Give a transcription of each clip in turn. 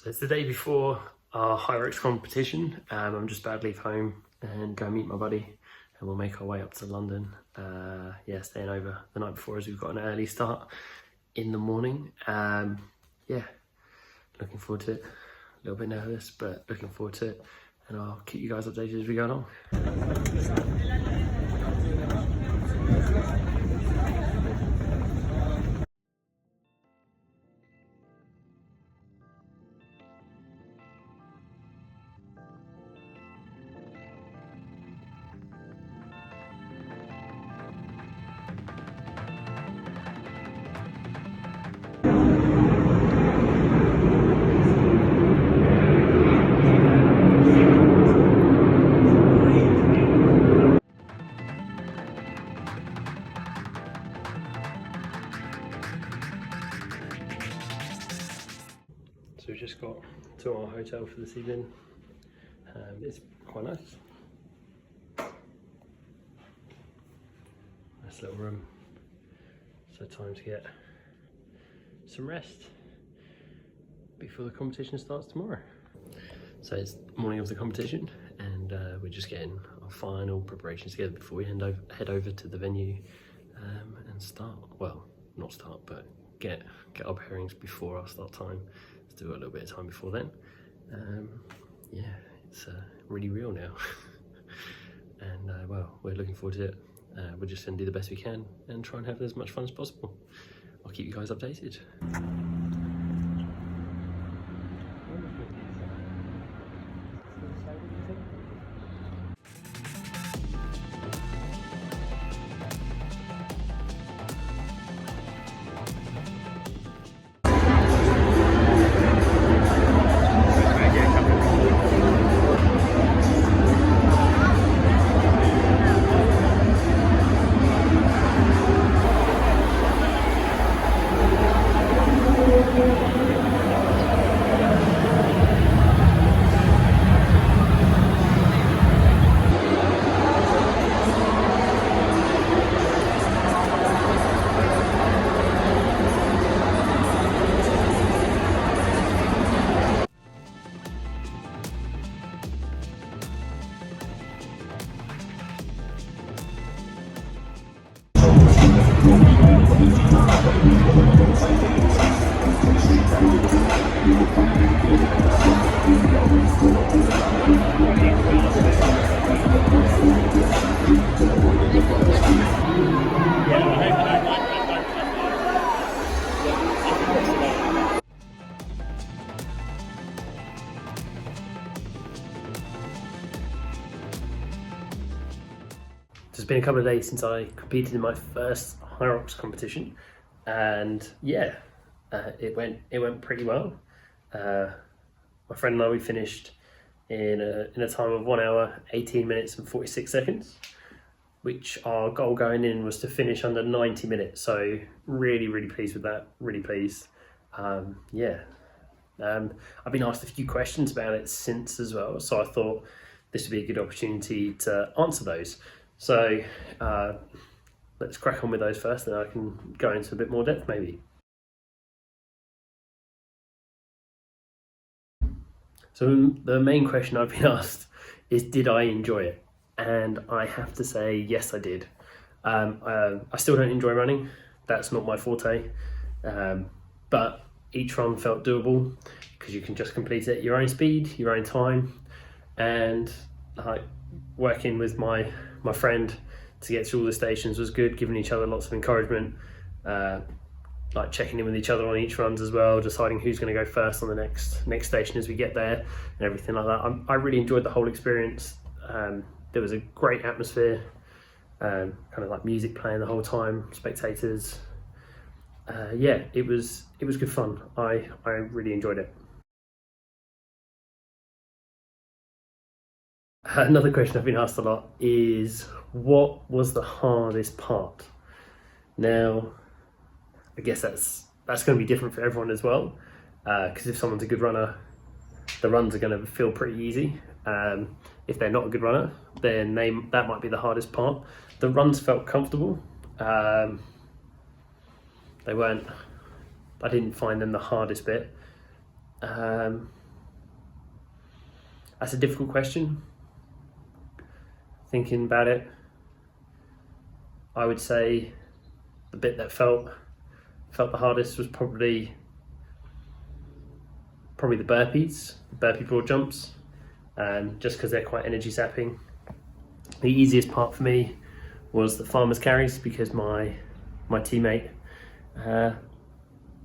So it's the day before our Hyrox competition. I'm just about to leave home and go meet my buddy, and we'll make our way up to London. Yeah, staying over the night before as we've got an early start in the morning. Yeah, looking forward to it. A little bit nervous, but looking forward to it. And I'll keep you guys updated as we go along. So we've just got to our hotel for this evening. It's quite nice. Nice little room. So time to get some rest before the competition starts tomorrow. So it's the morning of the competition, and we're just getting our final preparations together before we head over to the venue and start. Well, not start, but get our bearings before our start time. Still got a little bit of time before then. Yeah, it's really real now. And well, we're looking forward to it. We're just going to do the best we can and try and have as much fun as possible. I'll keep you guys updated. It's been a couple of days since I competed in my first Hyrox competition, and yeah, it went pretty well. My friend and I, we finished in a time of 1 hour, 18 minutes and 46 seconds, which our goal going in was to finish under 90 minutes. So really pleased with that. Really pleased. Yeah. I've been asked a few questions about it since as well, so I thought this would be a good opportunity to answer those. So let's crack on with those first, and I can go into a bit more depth maybe. So the main question I've been asked is, did I enjoy it? And I have to say, yes, I did. I still don't enjoy running. That's not my forte. But each run felt doable because you can just complete it at your own speed, your own time. And working with my friend to get through all the stations was good, giving each other lots of encouragement, like checking in with each other on each runs as well, deciding who's going to go first on the next station as we get there and everything like that. I really enjoyed the whole experience. There was a great atmosphere, kind of like music playing the whole time, spectators. Yeah, it was good fun. I really enjoyed it. Another question I've been asked a lot is, what was the hardest part? Now, I guess that's going to be different for everyone as well, because if someone's a good runner, the runs are going to feel pretty easy. If they're not a good runner, then that might be the hardest part. The runs felt comfortable. They weren't, I didn't find them the hardest bit. That's a difficult question. Thinking about it, I would say the bit that felt the hardest was probably the burpee broad jumps, just because they're quite energy sapping. The easiest part for me was the farmer's carries, because my teammate, it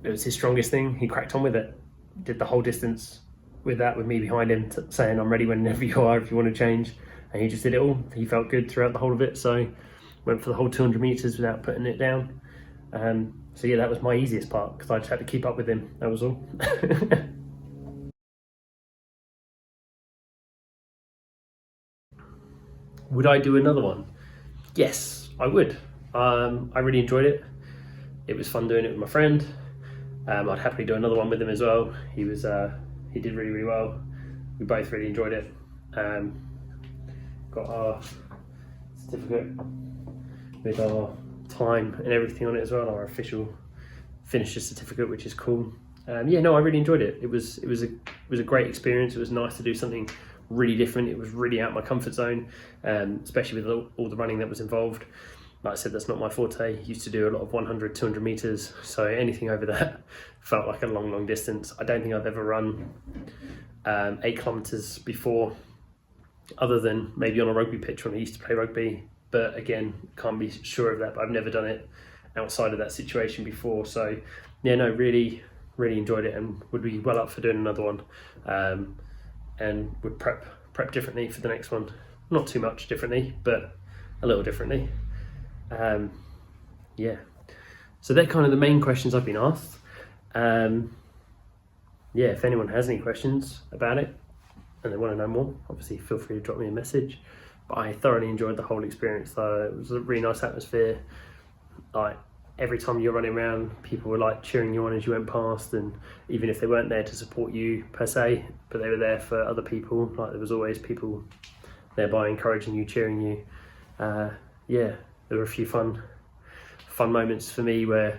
was his strongest thing. He cracked on with it, did the whole distance with that, with me behind him saying I'm ready whenever you are if you want to change, and he just did it all. He felt good throughout the whole of it, so went for the whole 200 meters without putting it down. So yeah, that was my easiest part, because I just had to keep up with him, that was all. Would I do another one? Yes, I would. I really enjoyed it. It was fun doing it with my friend. I'd happily do another one with him as well. He did really, really well. We both really enjoyed it. Got our certificate with our time and everything on it as well, our official finisher certificate, which is cool. Yeah, no, I really enjoyed it. It was a great experience. It was nice to do something really different. It was really out of my comfort zone, especially with all the running that was involved. Like I said, that's not my forte. Used to do a lot of 100, 200 meters, so anything over that felt like a long, long distance. I don't think I've ever run 8 kilometers before, other than maybe on a rugby pitch when I used to play rugby. But again, can't be sure of that, but I've never done it outside of that situation before. So yeah, no, really, really enjoyed it, and would be well up for doing another one. And would prep differently for the next one. Not too much differently, but a little differently. Yeah, so they're kind of the main questions I've been asked. Yeah, if anyone has any questions about it and they want to know more, obviously feel free to drop me a message. But I thoroughly enjoyed the whole experience, though. It was a really nice atmosphere. Like, every time you're running around, people were like cheering you on as you went past, and even if they weren't there to support you per se, but they were there for other people. Like, there was always people thereby encouraging you, cheering you. Yeah, there were a few fun moments for me where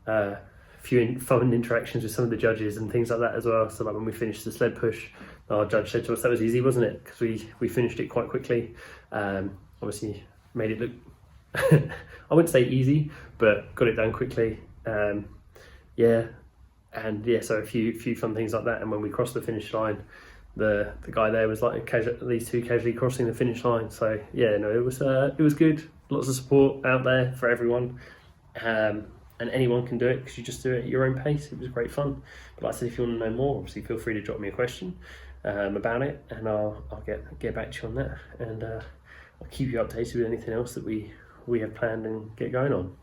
a few fun interactions with some of the judges and things like that as well. So like when we finished the sled push, our judge said to us that was easy, wasn't it? Because we finished it quite quickly. Obviously made it look I wouldn't say easy, but got it done quickly. Yeah, and yeah, so a few fun things like that. And when we crossed the finish line, the guy there was like at least 2 casually crossing the finish line. So yeah, no, it was good. Lots of support out there for everyone, and anyone can do it, because you just do it at your own pace. It was great fun. But like I said, if you want to know more, obviously feel free to drop me a question about it, and I'll get back to you on that, and I'll keep you updated with anything else that we have planned and get going on.